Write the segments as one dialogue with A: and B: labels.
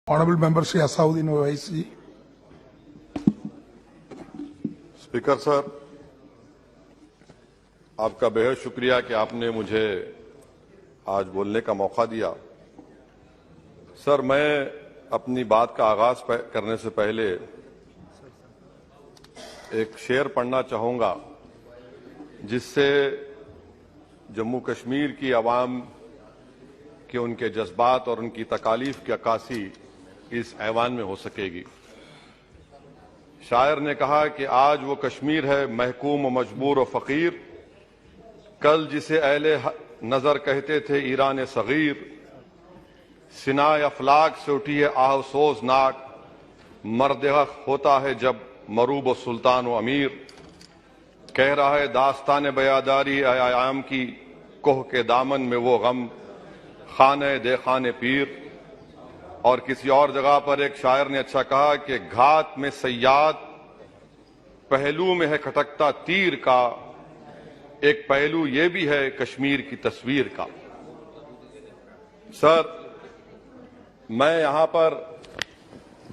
A: Honorable Member Shri Asauddin Owaisi.
B: Speaker sir, आपका बेहद शुक्रिया कि आपने मुझे आज बोलने का मौका दिया। सर, मैं अपनी बात का आगाज करने से पहले एक शेर पढ़ना चाहूंगा जिससे जम्मू कश्मीर की आवाम के उनके जज्बात और उनकी तकालीफ की अक्कासी इस ऐवान में हो सकेगी। शायर ने कहा कि आज वो कश्मीर है महकूम व मजबूर व फकीर, कल जिसे अहले नजर कहते थे ईरान सगीर, सिनाए अफलाक से उठी है आह सोजनाक, मर्द हक होता है जब मरूब सुल्तान व अमीर, कह रहा है दास्तान बयादारी आयाम की कोह के दामन में वो गम खाने दे खाने पीर। और किसी और जगह पर एक शायर ने अच्छा कहा कि घात में सयाद पहलू में है खटकता तीर का, एक पहलू ये भी है कश्मीर की तस्वीर का। सर, मैं यहां पर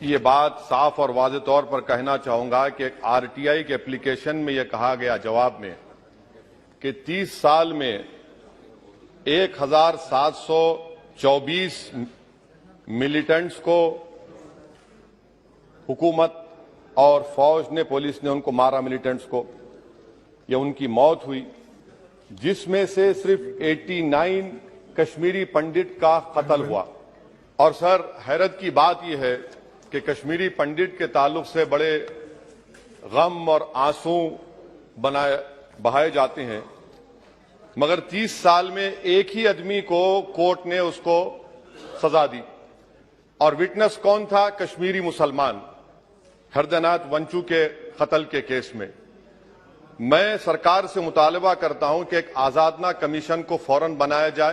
B: ये बात साफ और वाज़ेह तौर पर कहना चाहूंगा कि आरटीआई के एप्लीकेशन में यह कहा गया जवाब में कि 30 साल में 1724 मिलिटेंट्स को हुकूमत और फौज ने, पुलिस ने उनको मारा, मिलिटेंट्स को, या उनकी मौत हुई, जिसमें से सिर्फ 89 कश्मीरी पंडित का कत्ल हुआ। और सर, हैरत की बात यह है कि कश्मीरी पंडित के ताल्लुक से बड़े गम और आंसू बहाए जाते हैं, मगर 30 साल में एक ही आदमी को कोर्ट ने उसको सजा दी, और विटनेस कौन था? कश्मीरी मुसलमान हरदनाथ वंचू के कत्ल के केस में। मैं सरकार से मुतालबा करता हूं कि एक आजादना कमीशन को फौरन बनाया जाए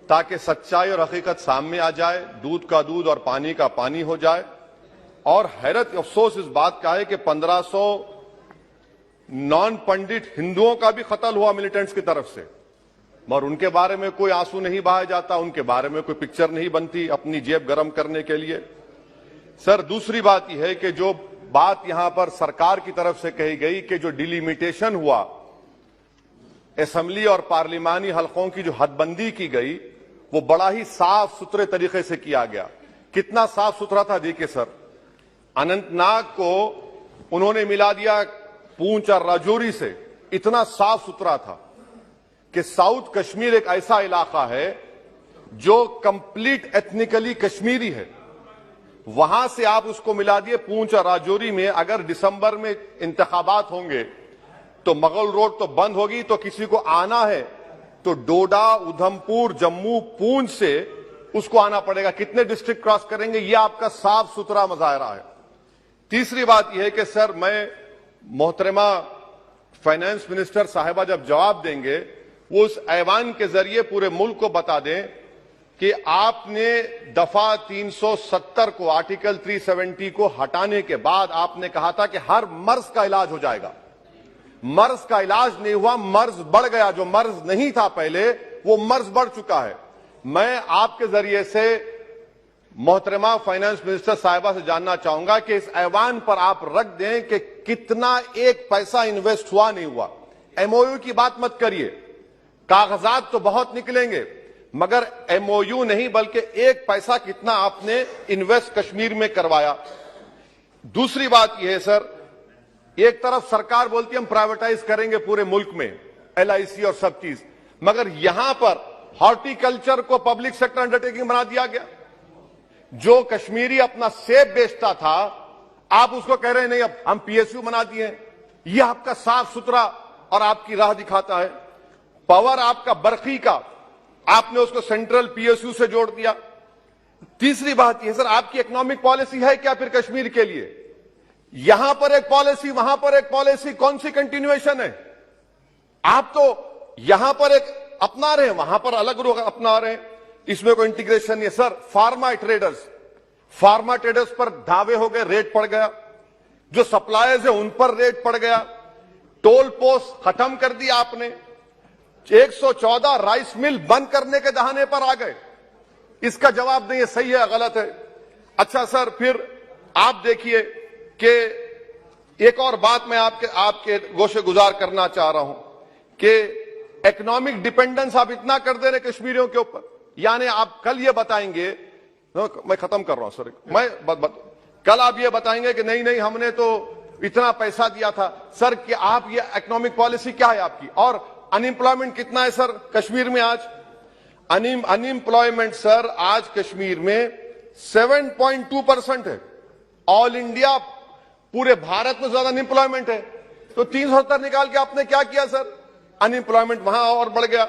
B: ताकि सच्चाई और हकीकत सामने आ जाए, दूध का दूध और पानी का पानी हो जाए। और हैरत अफसोस इस बात का है कि 1500 नॉन पंडित हिंदुओं का भी कत्ल हुआ मिलिटेंट्स की तरफ से, मगर उनके बारे में कोई आंसू नहीं बहाया जाता, उनके बारे में कोई पिक्चर नहीं बनती अपनी जेब गर्म करने के लिए। सर, दूसरी बात यह है कि जो बात यहां पर सरकार की तरफ से कही गई कि जो डिलिमिटेशन हुआ, असेंबली और पार्लिमानी हलकों की जो हदबंदी की गई, वो बड़ा ही साफ सुथरे तरीके से किया गया। कितना साफ सुथरा था देखिए सर, अनंतनाग को उन्होंने मिला दिया पूंछ और राजौरी से, इतना साफ सुथरा था कि साउथ कश्मीर एक ऐसा इलाका है जो कंप्लीट एथनिकली कश्मीरी है, वहां से आप उसको मिला दिए पूंछ और राजौरी में। अगर दिसंबर में इंतखाबात होंगे तो मुगल रोड तो बंद होगी, तो किसी को आना है तो डोडा, उधमपुर, जम्मू, पूंछ से उसको आना पड़ेगा। कितने डिस्ट्रिक्ट क्रॉस करेंगे? यह आपका साफ सुथरा मुजाहरा है। तीसरी बात यह है कि सर, मैं मोहतरमा फाइनेंस मिनिस्टर साहिबा जब जवाब देंगे, वो उस ऐवान के जरिए पूरे मुल्क को बता दें कि आपने दफा 370 को, आर्टिकल 370 को हटाने के बाद आपने कहा था कि हर मर्ज का इलाज हो जाएगा। मर्ज का इलाज नहीं हुआ, मर्ज बढ़ गया। जो मर्ज नहीं था पहले, वो मर्ज बढ़ चुका है। मैं आपके जरिए से मोहतरमा फाइनेंस मिनिस्टर साहिबा से जानना चाहूंगा कि इस ऐवान पर आप रख दें कि कितना एक पैसा इन्वेस्ट हुआ नहीं हुआ। एमओयू की बात मत करिए, कागजात तो बहुत निकलेंगे, मगर एमओयू नहीं बल्कि एक पैसा कितना आपने इन्वेस्ट कश्मीर में करवाया। दूसरी बात यह है सर, एक तरफ सरकार बोलती है हम प्राइवेटाइज करेंगे पूरे मुल्क में, एलआईसी और सब चीज, मगर यहां पर हॉर्टिकल्चर को पब्लिक सेक्टर अंडरटेकिंग बना दिया गया। जो कश्मीरी अपना सेब बेचता था, आप उसको कह रहे हैं नहीं अब हम पीएसयू बना दिए। यह आपका साफ सुथरा और आपकी राह दिखाता है। पावर आपका बरखी का, आपने उसको सेंट्रल पीएसयू से जोड़ दिया। तीसरी बात यह सर, आपकी इकोनॉमिक पॉलिसी है क्या फिर कश्मीर के लिए? यहां पर एक पॉलिसी, वहां पर एक पॉलिसी, कौन सी कंटिन्यूएशन है? आप तो यहां पर एक अपना रहे हैं, वहां पर अलग लोग अपना रहे हैं, इसमें कोई इंटीग्रेशन नहीं। सर, फार्मा ट्रेडर्स पर दावे हो गए, रेट पड़ गया। जो सप्लायर्स है उन पर रेट पड़ गया। टोल पोस्ट खत्म कर दिया आपने। 114 राइस मिल बंद करने के दहाने पर आ गए। इसका जवाब नहीं है सही है गलत है। अच्छा सर, फिर आप देखिए कि एक और बात मैं आपके गोशे गुजार करना चाह रहा हूं कि इकोनॉमिक डिपेंडेंस आप इतना कर दे रहे कश्मीरियों के ऊपर, यानी आप कल ये बताएंगे, मैं खत्म कर रहा हूं सर, कल आप ये बताएंगे कि नहीं नहीं हमने तो इतना पैसा दिया था सर, कि आप ये इकोनॉमिक पॉलिसी क्या है आपकी? और अनएम्प्लॉयमेंट कितना है सर कश्मीर में आज? अनएम्प्लॉयमेंट सर आज कश्मीर में 7.2% है। ऑल इंडिया पूरे भारत में ज्यादा अनएम्प्लॉयमेंट है। तो 370 निकाल के आपने क्या किया सर? अनएम्प्लॉयमेंट वहां और बढ़ गया।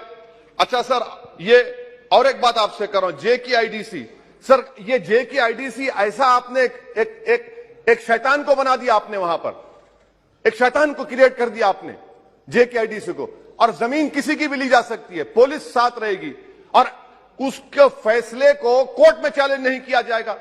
B: अच्छा सर, ये और एक बात आपसे कर रहा हूं, JKIDC सर, ये JKIDC ऐसा आपने एक शैतान को बना दिया आपने, वहां पर एक शैतान को क्रिएट कर दिया आपने JKIDC को। और जमीन किसी की भी ली जा सकती है, पुलिस साथ रहेगी और उसके फैसले को कोर्ट में चैलेंज नहीं किया जाएगा।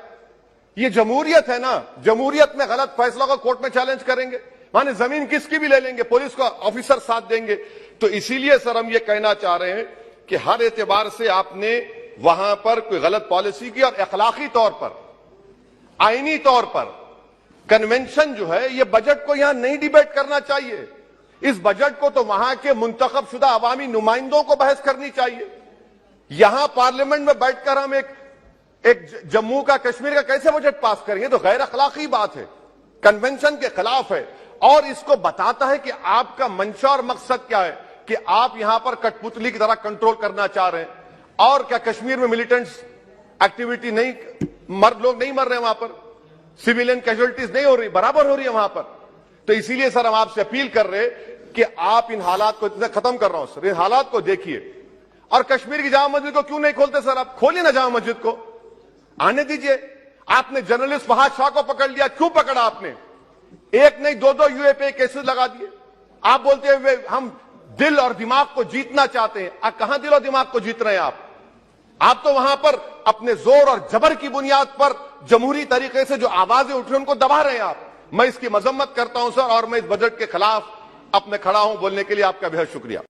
B: ये जमहूरियत है ना, जमहूरियत में गलत फैसलों को कोर्ट में चैलेंज करेंगे, माने जमीन किसकी भी ले लेंगे, पुलिस का ऑफिसर साथ देंगे। तो इसीलिए सर हम ये कहना चाह रहे हैं कि हर एतबार से आपने वहां पर कोई गलत पॉलिसी की, और अखलाकी तौर पर, आईनी तौर पर कन्वेंशन जो है, ये बजट को यहां नहीं डिबेट करना चाहिए। इस बजट को तो वहां के मुंतखब शुदा अवामी नुमाइंदों को बहस करनी चाहिए। यहां पार्लियामेंट में बैठकर हम एक जम्मू का, कश्मीर का कैसे बजट पास करेंगे? तो गैर अखलाकी बात है, कन्वेंशन के खिलाफ है, और इसको बताता है कि आपका मंशा और मकसद क्या है, कि आप यहां पर कठपुतली की तरह कंट्रोल करना चाह रहे हैं। और क्या कश्मीर में मिलिटेंट्स एक्टिविटी नहीं, लोग नहीं मर रहे वहां पर, सिविलियन कैजुअलिटीज नहीं हो रही, बराबर हो रही है वहां पर। तो इसीलिए सर हम आपसे अपील कर रहे कि आप इन हालात को, इतना खत्म कर रहा हूं सर, इन हालात को देखिए। और कश्मीर की जामा मस्जिद को क्यों नहीं खोलते सर? आप खोलिए ना जामा मस्जिद को, आने दीजिए। आपने जर्नलिस्ट फहाद शाह को पकड़ लिया, क्यों पकड़ा आपने? एक नहीं दो UAPA केसेस लगा दिए। आप बोलते हैं हम दिल और दिमाग को जीतना चाहते हैं। आप कहां दिल और दिमाग को जीत रहे हैं? आप तो वहां पर अपने जोर और जबर की बुनियाद पर जमहूरी तरीके से जो आवाजें उठ रही हैं उनको दबा रहे हैं आप। मैं इसकी मजम्मत करता हूं सर, और मैं इस बजट के खिलाफ अपने खड़ा हूं बोलने के लिए। आपका बेहद शुक्रिया।